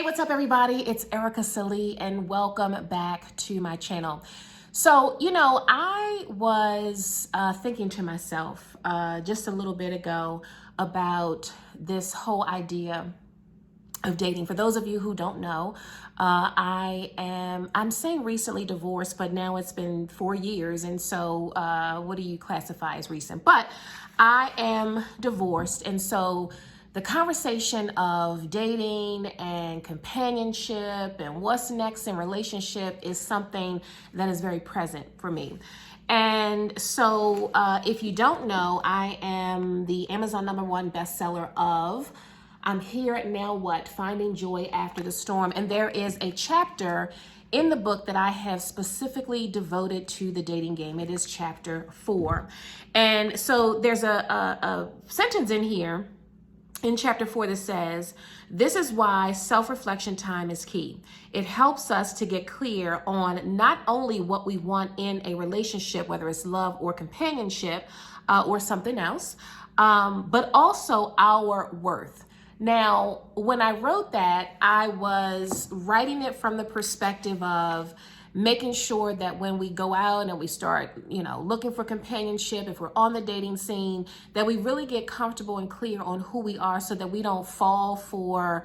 What's up, everybody? It's Ericka, Sallee, and welcome back to my channel. So, I was thinking to myself just a little bit ago about this whole idea of dating. For those of you who don't know, I'm saying recently divorced, but now it's been 4 years. And so what do you classify as recent? But I am divorced. And so the conversation of dating and companionship and what's next in relationship is something that is very present for me. And so if you don't know, I am the Amazon #1 bestseller of I'm Here at Now What? Finding Joy After the Storm. And there is a chapter in the book that I have specifically devoted to the dating game. It is chapter 4. And so there's a sentence in here in chapter 4 that says, "This is why self-reflection time is key. It helps us to get clear on not only what we want in a relationship, whether it's love or companionship or something else, but also our worth." Now, when I wrote that, I was writing it from the perspective of making sure that when we go out and we start, looking for companionship, if we're on the dating scene, that we really get comfortable and clear on who we are so that we don't fall for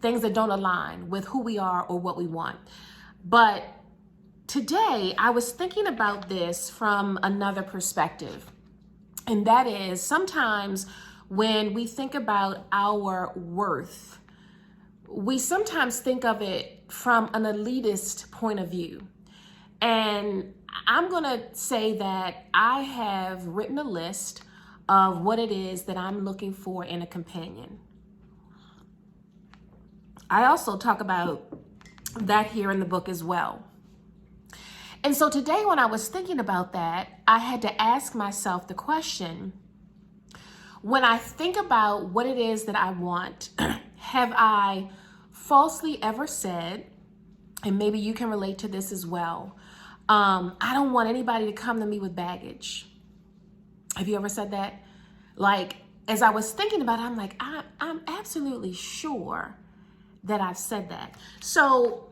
things that don't align with who we are or what we want. But today, I was thinking about this from another perspective. And that is, sometimes when we think about our worth, we sometimes think of it from an elitist point of view. And I'm going to say that I have written a list of what it is that I'm looking for in a companion. I also talk about that here in the book as well. And so today, when I was thinking about that, I had to ask myself the question, when I think about what it is that I want, have I falsely ever said, and maybe you can relate to this as well, I don't want anybody to come to me with baggage. Have you ever said that? Like, as I was thinking about it, I'm like, I'm absolutely sure that I've said that. So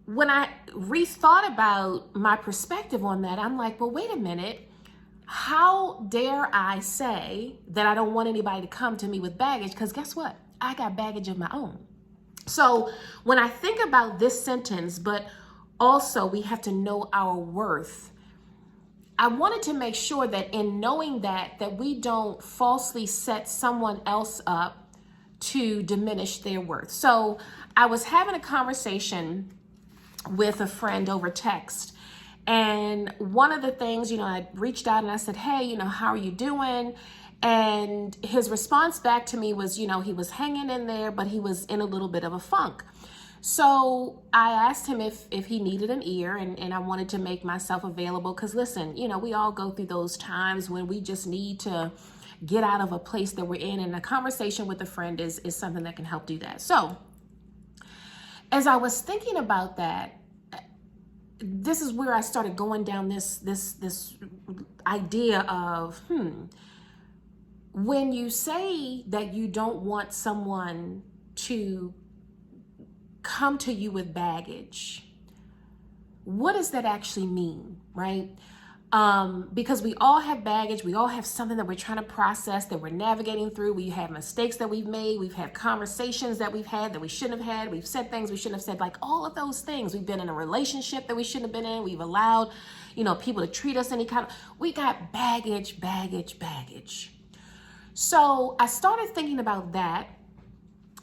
when I rethought about my perspective on that, I'm like, well, wait a minute. How dare I say that I don't want anybody to come to me with baggage? Because guess what? I got baggage of my own. So when I think about this sentence, but also we have to know our worth, I wanted to make sure that in knowing that we don't falsely set someone else up to diminish their worth. So I was having a conversation with a friend over text. And one of the things, I reached out and I said, hey, how are you doing? And his response back to me was, he was hanging in there, but he was in a little bit of a funk. So I asked him if he needed an ear, and I wanted to make myself available. Because listen, we all go through those times when we just need to get out of a place that we're in. And a conversation with a friend is something that can help do that. So as I was thinking about that, this is where I started going down this idea of, when you say that you don't want someone to come to you with baggage, what does that actually mean, right? Because we all have baggage. We all have something that we're trying to process, that we're navigating through. We have mistakes that we've made. We've had conversations that we've had that we shouldn't have had. We've said things we shouldn't have said, like all of those things. We've been in a relationship that we shouldn't have been in. We've allowed, people to treat us any kind of, we got baggage. So I started thinking about that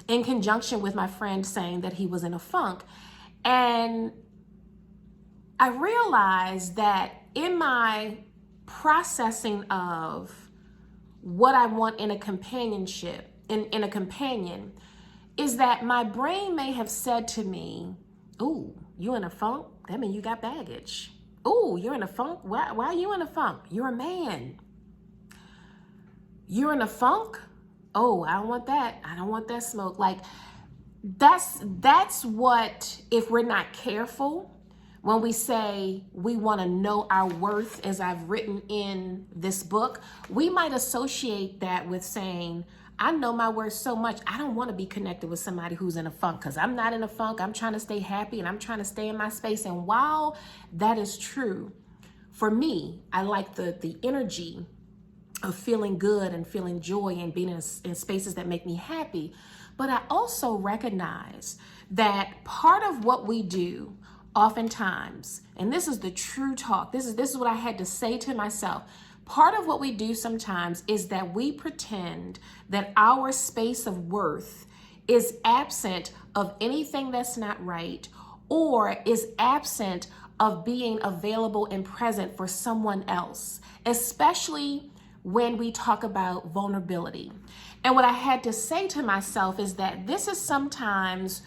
in conjunction with my friend saying that he was in a funk. And I realized that in my processing of what I want in a companionship, in a companion, is that my brain may have said to me, ooh, you in a funk? That means you got baggage. Ooh, you're in a funk? Why are you in a funk? You're a man. You're in a funk? Oh, I don't want that. I don't want that smoke. Like, that's what, if we're not careful, when we say we want to know our worth, as I've written in this book, we might associate that with saying, I know my worth so much. I don't want to be connected with somebody who's in a funk, because I'm not in a funk. I'm trying to stay happy and I'm trying to stay in my space. And while that is true, for me, I like the energy of feeling good and feeling joy and being in spaces that make me happy. But I also recognize that part of what we do oftentimes, and this is the true talk, this is what I had to say to myself. Part of what we do sometimes is that we pretend that our space of worth is absent of anything that's not right, or is absent of being available and present for someone else, especially when we talk about vulnerability. And what I had to say to myself is that this is sometimes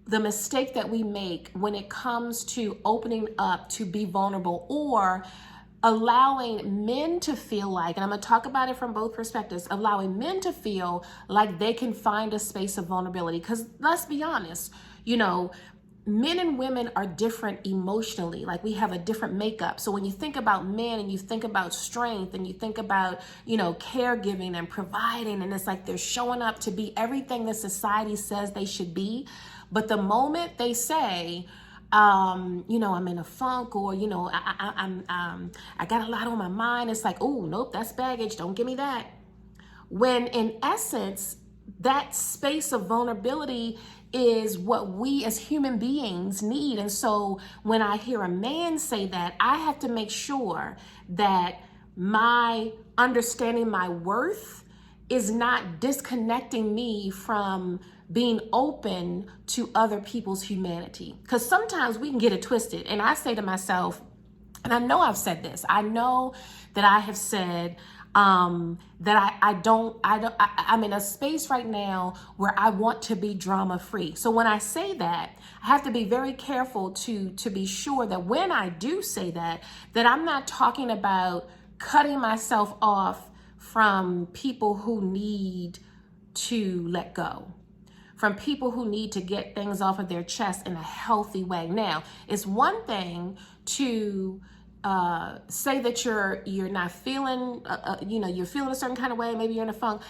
the mistake that we make when it comes to opening up to be vulnerable, or allowing men to feel like, and I'm going to talk about it from both perspectives, allowing men to feel like they can find a space of vulnerability. Because let's be honest, men and women are different emotionally. Like, we have a different makeup. So when you think about men and you think about strength and you think about, caregiving and providing, and it's like they're showing up to be everything that society says they should be. But the moment they say, I'm in a funk, or, I got a lot on my mind, it's like, oh, nope, that's baggage. Don't give me that. When in essence, that space of vulnerability is what we as human beings need. And so when I hear a man say that, I have to make sure that my understanding my worth is not disconnecting me from being open to other people's humanity. Because sometimes we can get it twisted. And I say to myself, and I know I've said this, I know that I have said, that I'm in a space right now where I want to be drama free. So when I say that, I have to be very careful to be sure that when I do say that I'm not talking about cutting myself off from people who need to let go, from people who need to get things off of their chest in a healthy way. Now, it's one thing to say that you're not feeling, you're feeling a certain kind of way, maybe you're in a funk,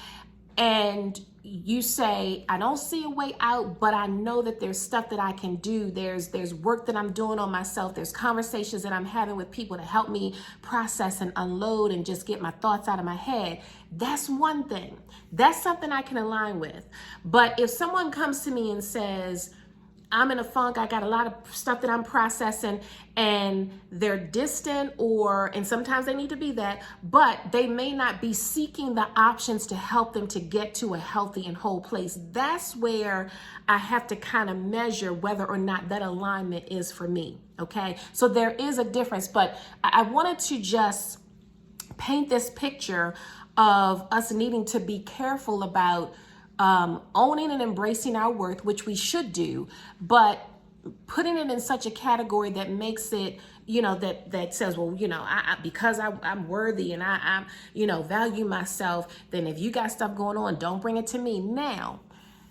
and you say, I don't see a way out, but I know that there's stuff that I can do. There's work that I'm doing on myself. There's conversations that I'm having with people to help me process and unload and just get my thoughts out of my head. That's one thing. That's something I can align with. But if someone comes to me and says, I'm in a funk, I got a lot of stuff that I'm processing, and they're distant, and sometimes they need to be that, but they may not be seeking the options to help them to get to a healthy and whole place. That's where I have to kind of measure whether or not that alignment is for me, okay? So there is a difference, but I wanted to just paint this picture of us needing to be careful about owning and embracing our worth, which we should do, but putting it in such a category that makes it, that says, well, because I'm worthy and I'm value myself, then if you got stuff going on, don't bring it to me. Now,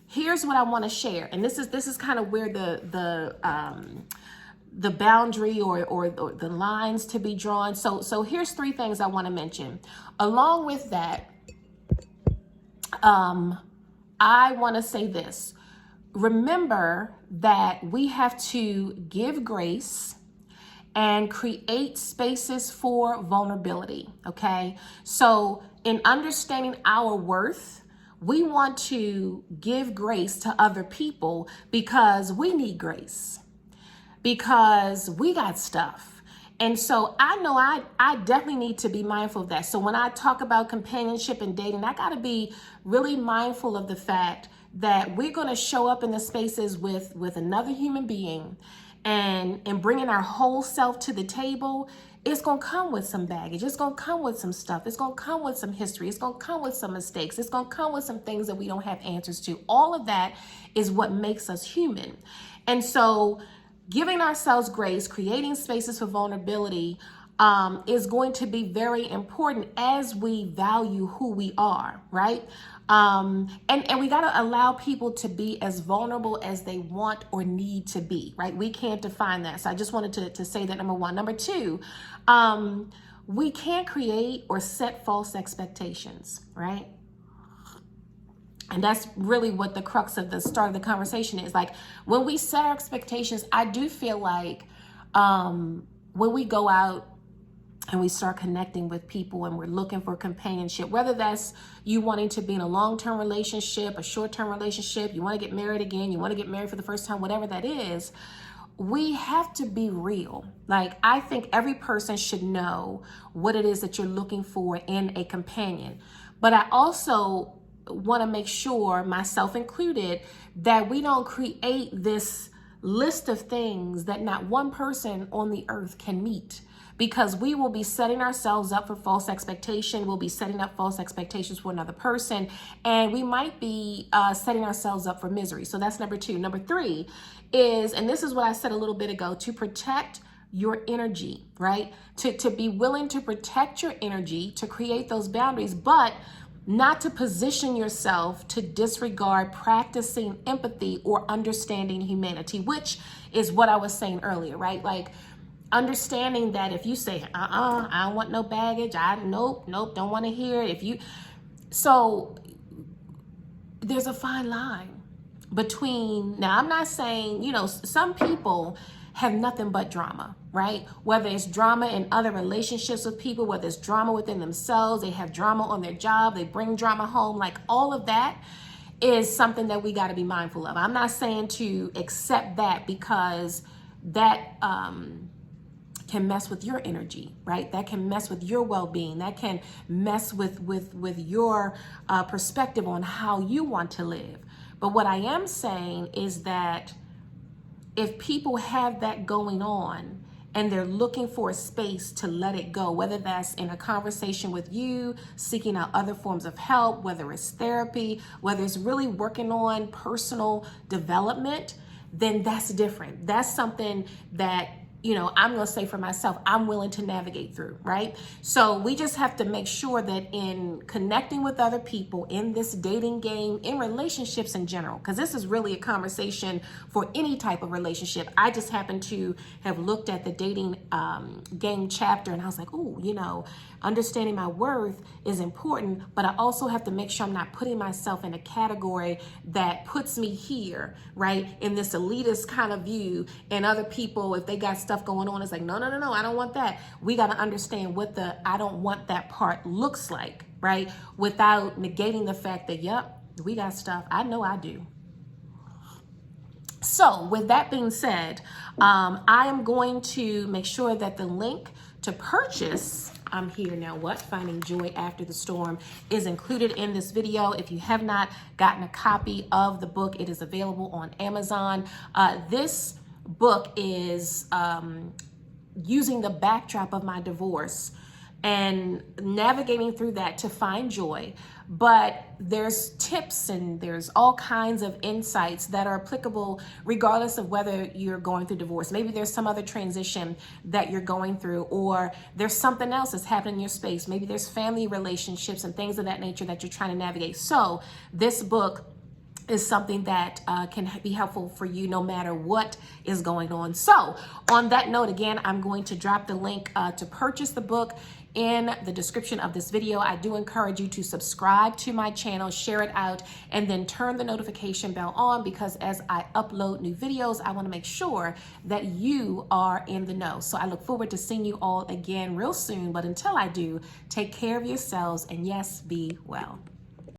here's what I want to share. And this is kind of where the boundary or the lines to be drawn. So here's 3 things I want to mention. Along with that, I want to say this. Remember that we have to give grace and create spaces for vulnerability, okay? So in understanding our worth, we want to give grace to other people because we need grace, because we got stuff. And so I know I definitely need to be mindful of that. So when I talk about companionship and dating, I got to be really mindful of the fact that we're going to show up in the spaces with another human being, and bringing our whole self to the table. It's going to come with some baggage. It's going to come with some stuff. It's going to come with some history. It's going to come with some mistakes. It's going to come with some things that we don't have answers to. All of that is what makes us human. And so giving ourselves grace, creating spaces for vulnerability is going to be very important as we value who we are, right? And we got to allow people to be as vulnerable as they want or need to be, right? We can't define that. So I just wanted to say that, number 1. Number 2, we can't create or set false expectations, right? And that's really what the crux of the start of the conversation is. Like, when we set our expectations, I do feel like when we go out and we start connecting with people and we're looking for companionship, whether that's you wanting to be in a long-term relationship, a short-term relationship, you want to get married again, you want to get married for the first time, whatever that is, we have to be real. Like, I think every person should know what it is that you're looking for in a companion. But I also want to make sure, myself included, that we don't create this list of things that not one person on the earth can meet, because we will be setting ourselves up for false expectation. We'll be setting up false expectations for another person, and we might be setting ourselves up for misery. So that's number two. Number three is, and this is what I said a little bit ago, to protect your energy, right? To be willing to protect your energy, to create those boundaries, but not to position yourself to disregard practicing empathy or understanding humanity, which is what I was saying earlier, right? Like, understanding that if you say, I don't want no baggage, nope, don't want to hear it. So there's a fine line between, now I'm not saying, some people have nothing but drama, right? Whether it's drama in other relationships with people, whether it's drama within themselves, they have drama on their job, they bring drama home, like all of that is something that we got to be mindful of. I'm not saying to accept that, because that can mess with your energy, right? That can mess with your well-being. That can mess with your perspective on how you want to live. But what I am saying is that if people have that going on and they're looking for a space to let it go, whether that's in a conversation with you, seeking out other forms of help, whether it's therapy, whether it's really working on personal development, then that's different. That's something that, I'm going to say for myself, I'm willing to navigate through, right? So we just have to make sure that in connecting with other people in this dating game, in relationships in general, because this is really a conversation for any type of relationship. I just happen to have looked at the dating game chapter, and I was like, understanding my worth is important, but I also have to make sure I'm not putting myself in a category that puts me here, right, in this elitist kind of view, and other people, if they got stuff going on, it's like, no, I don't want that. We got to understand what the I don't want that part looks like, right, without negating the fact that, yep, we got stuff. I know I do. So with that being said, I am going to make sure that the link to purchase I'm Here Now What? Finding Joy After the Storm is included in this video. If you have not gotten a copy of the book, it is available on Amazon. This book is using the backdrop of my divorce and navigating through that to find joy. But there's tips and there's all kinds of insights that are applicable regardless of whether you're going through divorce. Maybe there's some other transition that you're going through, or there's something else that's happening in your space. Maybe there's family relationships and things of that nature that you're trying to navigate. So this book is something that can be helpful for you no matter what is going on. So on that note, again, I'm going to drop the link to purchase the book in the description of this video. I do encourage you to subscribe to my channel, share it out, and then turn the notification bell on, because as I upload new videos, I want to make sure that you are in the know. So I look forward to seeing you all again real soon. But until I do, take care of yourselves, and yes, be well.